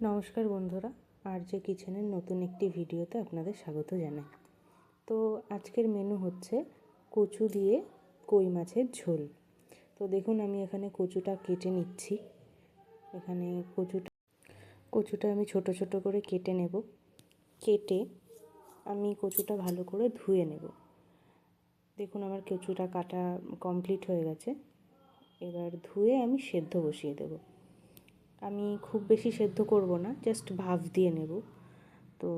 নমস্কার বন্ধুরা, আর যে কিচেনের নতুন একটি ভিডিওতে আপনাদের স্বাগত জানাই। তো আজকের মেনু হচ্ছে কচু দিয়ে কই মাছের ঝোল। তো দেখুন আমি এখানে কচুটা কেটে নিচ্ছি। এখানে কচুটা আমি ছোট ছোট করে কেটে নেব। কেটে আমি কচুটা ভালো করে ধুয়ে নেব। দেখুন আমার কচুটা কাটা কমপ্লিট হয়ে গেছে। এবার ধুয়ে আমি সেদ্ধ বসিয়ে দেব। আমি খুব বেশি সেদ্ধ করব না, জাস্ট ভাপ দিয়ে নেব। তো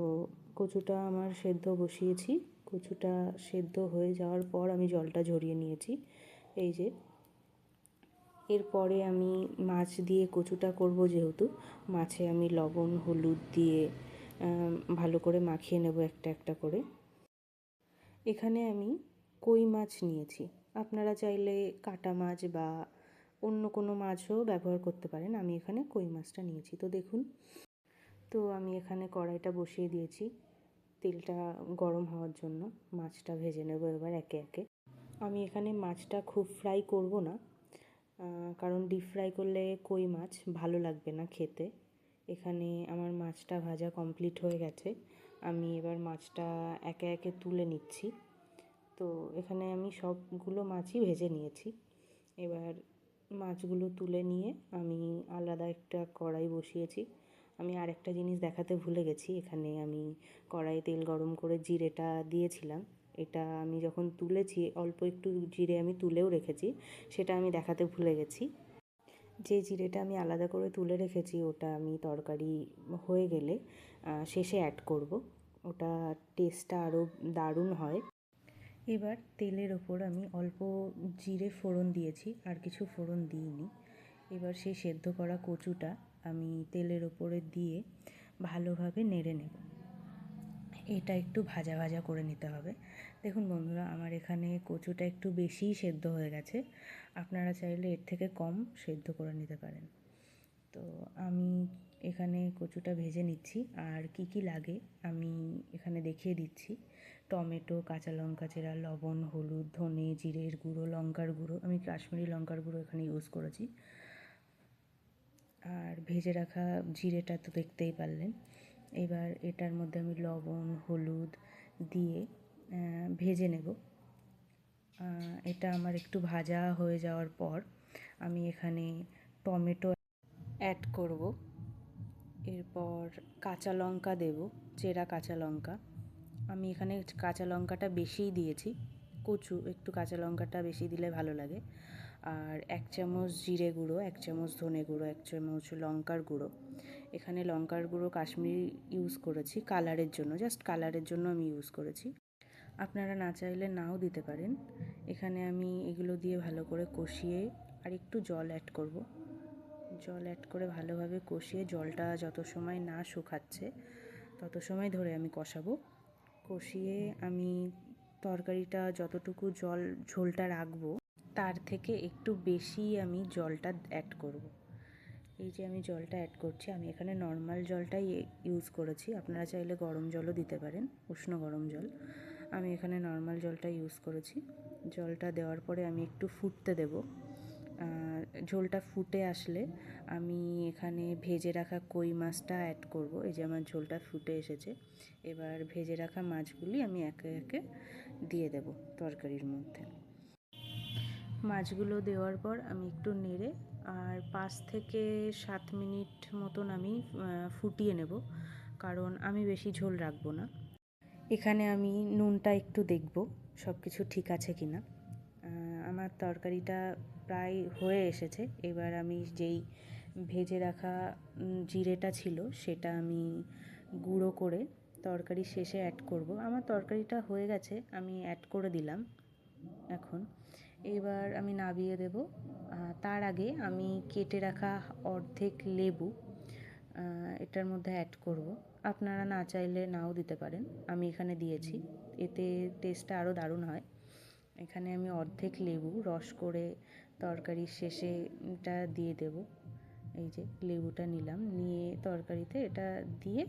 কচুটা আমার সেদ্ধ বসিয়েছি। কচুটা সেদ্ধ হয়ে যাওয়ার পর আমি জলটা ঝরিয়ে নিয়েছি। এই যে এরপরে আমি মাছ দিয়ে কচুটা করব, যেহেতু মাছে আমি লবণ হলুদ দিয়ে ভালো করে মাখিয়ে নেব একটা একটা করে। এখানে আমি কই মাছ নিয়েছি। আপনারা চাইলে কাটা মাছ বা অন্য কোনো মাছও ব্যবহার করতে পারেন। আমি এখানে কই মাছটা নিয়েছি। তো দেখুন, তো আমি এখানে কড়াইটা বসিয়ে দিয়েছি তেলটা গরম হওয়ার জন্য। মাছটা ভেজে নেব এবার একে একে। আমি এখানে মাছটা খুব ফ্রাই করব না, কারণ ডিপ ফ্রাই করলে কই মাছ ভালো লাগবে না খেতে। এখানে আমার মাছটা ভাজা কমপ্লিট হয়ে গেছে। আমি এবার মাছটা একে একে তুলে নিচ্ছি। তো এখানে আমি সবগুলো মাছই ভেজে নিয়েছি। এবার মাছগুলো তুলে নিয়ে আমি আলাদা একটা কড়াই বসিয়েছি। আমি আরেকটা জিনিস দেখাতে ভুলে গেছি। এখানে আমি কড়াইয়ে তেল গরম করে জিরেটা দিয়েছিলাম। এটা আমি যখন তুলেছি অল্প একটু জিরে আমি তুলেও রেখেছি, সেটা আমি দেখাতে ভুলে গেছি। যে জিরেটা আমি আলাদা করে তুলে রেখেছি ওটা আমি তরকারি হয়ে গেলে শেষে অ্যাড করব। ওটা টেস্টটা আরও দারুণ হয়। এবার তেলের ওপর আমি অল্প জিরে ফোড়ন দিয়েছি, আর কিছু ফোড়ন দিইনি। এবার সেই সেদ্ধ করা কচুটা আমি তেলের ওপরে দিয়ে ভালোভাবে নেড়ে নেব। এটা একটু ভাজা ভাজা করে নিতে হবে। দেখুন বন্ধুরা, আমার এখানে কচুটা একটু বেশিই সেদ্ধ হয়ে গেছে। আপনারা চাইলে এর থেকে কম সেদ্ধ করে নিতে পারেন। তো আমি এখানে কচুটা ভেজে নিচ্ছি। আর কি কি লাগে আমি এখানে দেখিয়ে দিচ্ছি। টমেটো, কাঁচা লঙ্কা চেরা, লবণ, হলুদ, ধনে, জিরের গুঁড়ো, লঙ্কার গুঁড়ো। আমি কাশ্মীরি লঙ্কার গুঁড়ো এখানে ইউজ করেছি। আর ভেজে রাখা জিরেটা তো দেখতেই পারলেন। এবার এটার মধ্যে আমি লবণ হলুদ দিয়ে ভেজে নেব। এটা আমার একটু ভাজা হয়ে যাওয়ার পর আমি এখানে টমেটো অ্যাড করব। এরপর কাঁচা লঙ্কা দেব, চেরা কাঁচা লঙ্কা। আমি এখানে কাঁচা লঙ্কাটা বেশিই দিয়েছি। কচু একটু কাঁচা লঙ্কাটা বেশি দিলে ভালো লাগে। আর 1 চামচ জিরে গুঁড়ো, 1 চামচ ধনে গুঁড়ো, 1 চামচ লঙ্কার গুঁড়ো। এখানে লঙ্কার গুঁড়ো কাশ্মীরি ইউজ করেছি কালারের জন্য, জাস্ট কালারের জন্য আমি ইউজ করেছি। আপনারা না চাইলে নাও দিতে পারেন। এখানে আমি এগুলো দিয়ে ভালো করে কষিয়ে আর একটু জল অ্যাড করব। জল অ্যাড করে ভালোভাবে কষিয়ে জলটা যত সময় না শুকাচ্ছে তত সময় ধরে আমি কষাবো। কষিয়ে আমি তরকারিটা যতটুকু ঝোলটা রাখবো তার থেকে একটু বেশি আমি জলটা অ্যাড করব। এই যে আমি জলটা অ্যাড করছি, আমি এখানে নর্মাল জলটাই ইউজ করেছি। আপনারা চাইলে গরম জলও দিতে পারেন, উষ্ণ গরম জল। আমি এখানে নর্মাল জলটা ইউজ করেছি। জলটা দেওয়ার পরে আমি একটু ফুটতে দেব। ঝোলটা ফুটে আসলে আমি এখানে ভেজে রাখা কই মাছটা অ্যাড করব। এই যে আমার ঝোলটা ফুটে এসেছে। এবার ভেজে রাখা মাছগুলি আমি একে একে দিয়ে দেব তরকারির মধ্যে। মাছগুলো দেওয়ার পর আমি একটু নেড়ে আর 5 থেকে 7 মিনিট মতন আমি ফুটিয়ে নেব, কারণ আমি বেশি ঝোল রাখবো না। এখানে আমি নুনটা একটু দেখব সব কিছু ঠিক আছে কি না। আমার তরকারিটা প্রায় হয়ে এসেছে। এবার আমি যেই ভেজে রাখা জিরেটা ছিল সেটা আমি গুঁড়ো করে তরকারি শেষে অ্যাড করব। আমার তরকারিটা হয়ে গেছে, আমি অ্যাড করে দিলাম এখন। এবার আমি নামিয়ে দেব। তার আগে আমি কেটে রাখা অর্ধেক লেবু এটার মধ্যে অ্যাড করব। আপনারা না চাইলে নাও দিতে পারেন, আমি এখানে দিয়েছি। এতে টেস্টটা আরও দারুণ হয়। এখানে আমি অর্ধেক লেবু রস করে তরকারির শেষে এটা দিয়ে দেব। এই যে লেবুটা নিলাম, নিয়ে তরকারিতে এটা দিয়ে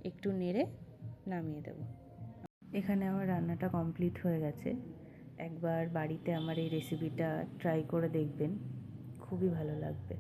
একটু নেড়ে নামিয়ে দেব। এখানে আমার রান্নাটা কমপ্লিট হয়ে গেছে। একবার বাড়িতে আমার এই রেসিপিটা ট্রাই করে দেখবেন, খুবই ভালো লাগবে।